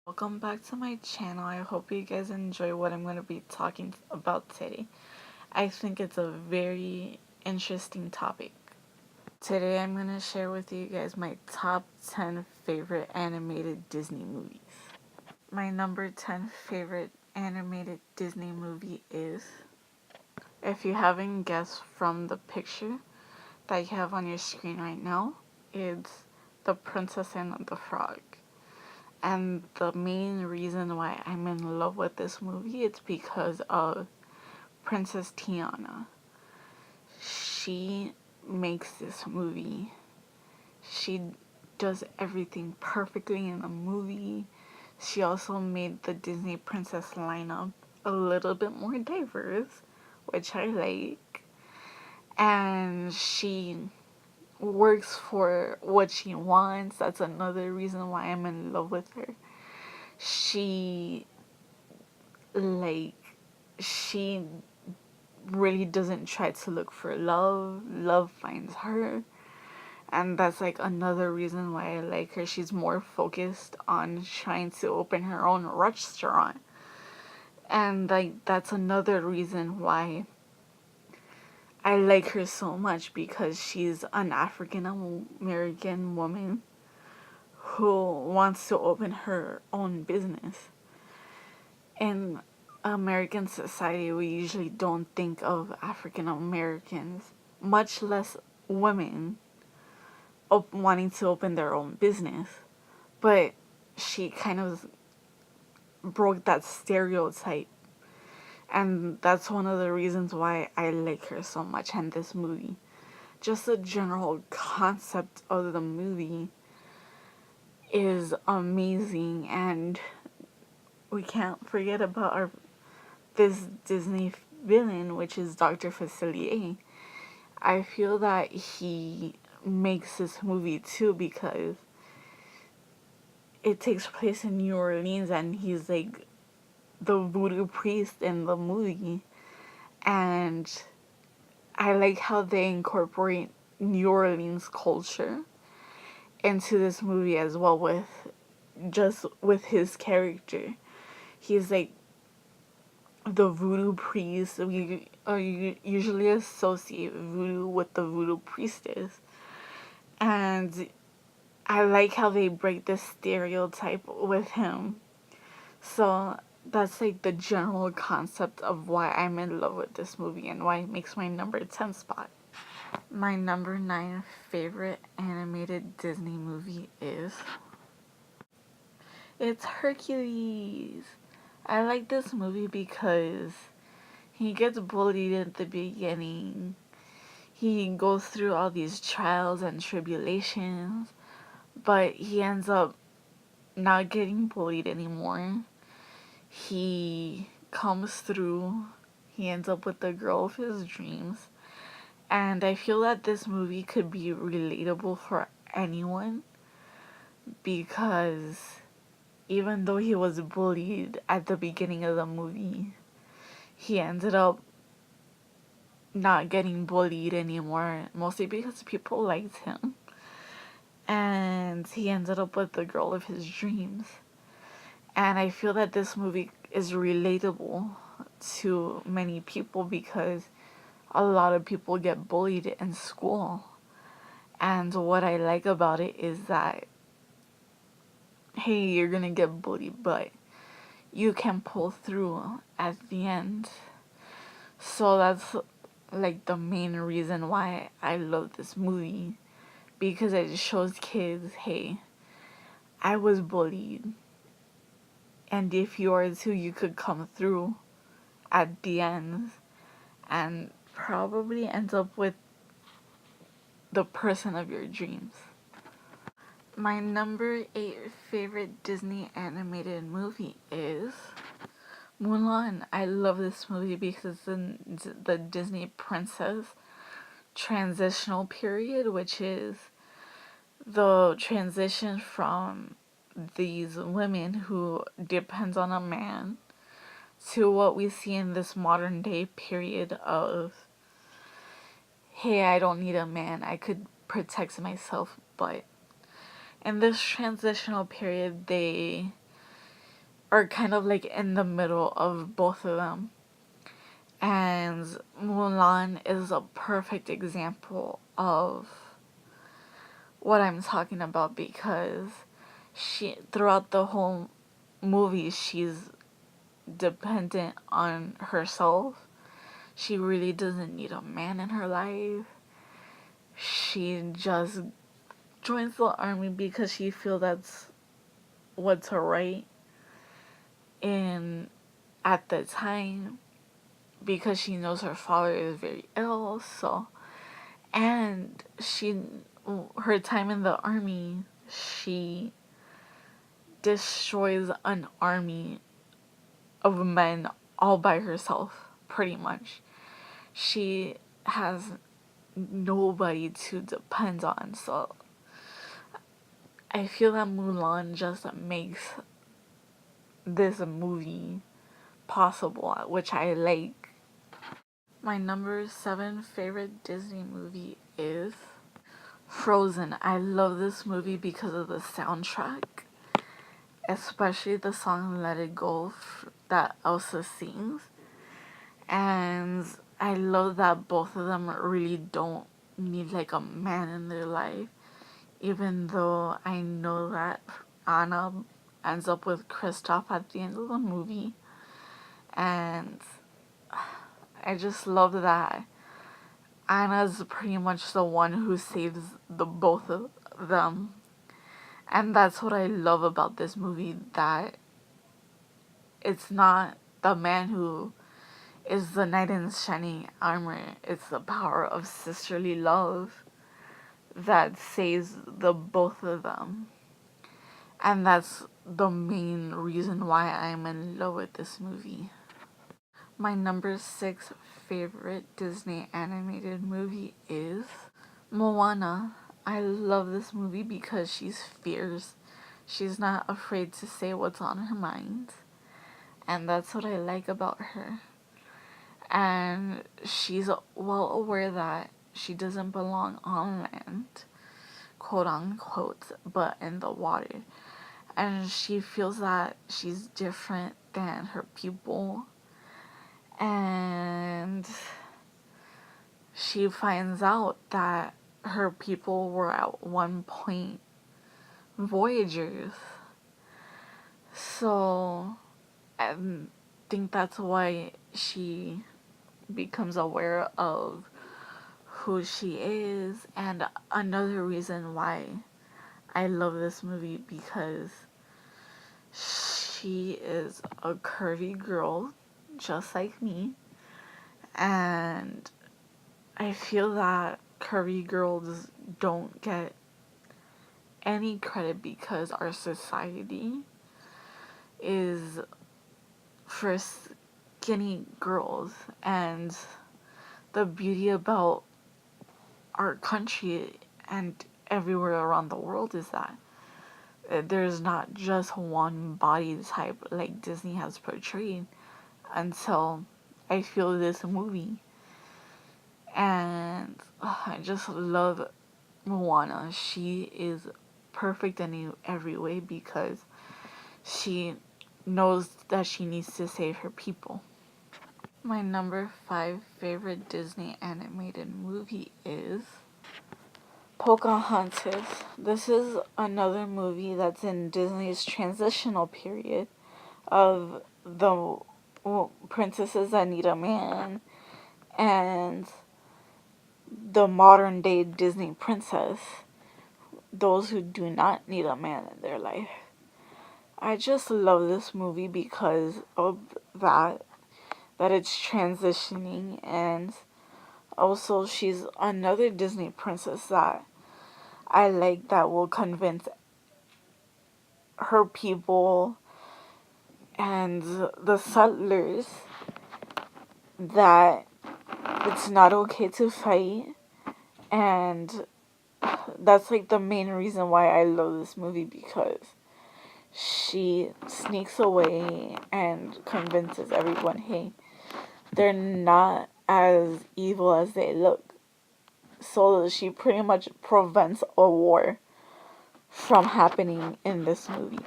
Welcome back to my channel. I hope you guys enjoy what I'm going to be talking about today. I think it's a very interesting topic. Today I'm going to share with you guys my top 10 favorite animated Disney movies. My number 10 favorite animated Disney movie is, if you haven't guessed from the picture that you have on your screen right now, it's The Princess and the Frog. And the main reason why I'm in love with this movie is because of Princess Tiana. She makes this movie. She does everything perfectly in the movie. She also made the Disney Princess lineup a little bit more diverse, which I like. And she works for what she wants. That's another reason why I'm in love with her. She she really doesn't try to look for love. Love finds her. And that's another reason why I like her. She's more focused on trying to open her own restaurant. And that's another reason why I like her so much, because she's an African American woman who wants to open her own business. In American society, we usually don't think of African Americans, much less women, wanting to open their own business. But she kind of broke that stereotype. And that's one of the reasons why I like her so much in this movie. Just the general concept of the movie is amazing, and we can't forget about this Disney villain, which is Dr. Facilier. I feel that he makes this movie too, because it takes place in New Orleans and he's like the voodoo priest in the movie. And I like how they incorporate New Orleans culture into this movie as well, with his character. He's like the voodoo priest. We usually associate voodoo with the voodoo priestess. And I like how they break the stereotype with him. So that's the general concept of why I'm in love with this movie and why it makes my number 10 spot. My number 9 favorite animated Disney movie is, it's Hercules. I like this movie because he gets bullied at the beginning. He goes through all these trials and tribulations, but he ends up not getting bullied anymore. He comes through. He ends up with the girl of his dreams. And I feel that this movie could be relatable for anyone, because even though he was bullied at the beginning of the movie, he ended up not getting bullied anymore, mostly because people liked him. And he ended up with the girl of his dreams. And I feel that this movie is relatable to many people, because a lot of people get bullied in school. And what I like about it is that, hey, you're gonna get bullied, but you can pull through at the end. So that's the main reason why I love this movie, because it shows kids, hey, I was bullied, and if you are too, you could come through at the end and probably end up with the person of your dreams. My number 8 favorite Disney animated movie is Mulan. I love this movie because it's in the Disney princess transitional period, which is the transition from these women who depends on a man to what we see in this modern day period of, hey, I don't need a man, I could protect myself. But in this transitional period, they are kind of like in the middle of both of them. And Mulan is a perfect example of what I'm talking about, because she, throughout the whole movie, she's dependent on herself. She really doesn't need a man in her life. She just joins the army because she feels that's what's right in at the time, because she knows her father is very ill. So, and she, her time in the army, she destroys an army of men all by herself, pretty much. She has nobody to depend on. So I feel that Mulan just makes this movie possible, which I like. My number 7 favorite Disney movie is Frozen. I love this movie because of the soundtrack, especially the song Let It Go that Elsa sings. And I love that both of them really don't need like a man in their life, even though I know that Anna ends up with Kristoff at the end of the movie. And I just love that Anna's pretty much the one who saves the both of them. And that's what I love about this movie, that it's not the man who is the knight in shining armor. It's the power of sisterly love that saves the both of them. And that's the main reason why I'm in love with this movie. My number 6 favorite Disney animated movie is Moana. I love this movie because she's fierce. She's not afraid to say what's on her mind. And that's what I like about her. And she's well aware that she doesn't belong on land, quote unquote, but in the water. And she feels that she's different than her people. And she finds out that her people were at one point voyagers. So I think that's why she becomes aware of who she is. And another reason why I love this movie, because she is a curvy girl just like me, and I feel that curvy girls don't get any credit because our society is for skinny girls. And the beauty about our country and everywhere around the world is that there's not just one body type like Disney has portrayed until I feel this movie. And I just love Moana. She is perfect in every way because she knows that she needs to save her people. My number 5 favorite Disney animated movie is Pocahontas. This is another movie that's in Disney's transitional period of the princesses that need a man and the modern day Disney princess, those who do not need a man in their life. I just love this movie because of that it's transitioning, and also she's another Disney princess that I like, that will convince her people and the settlers that it's not okay to fight. And that's like the main reason why I love this movie, because she sneaks away and convinces everyone, hey, they're not as evil as they look. So she pretty much prevents a war from happening in this movie.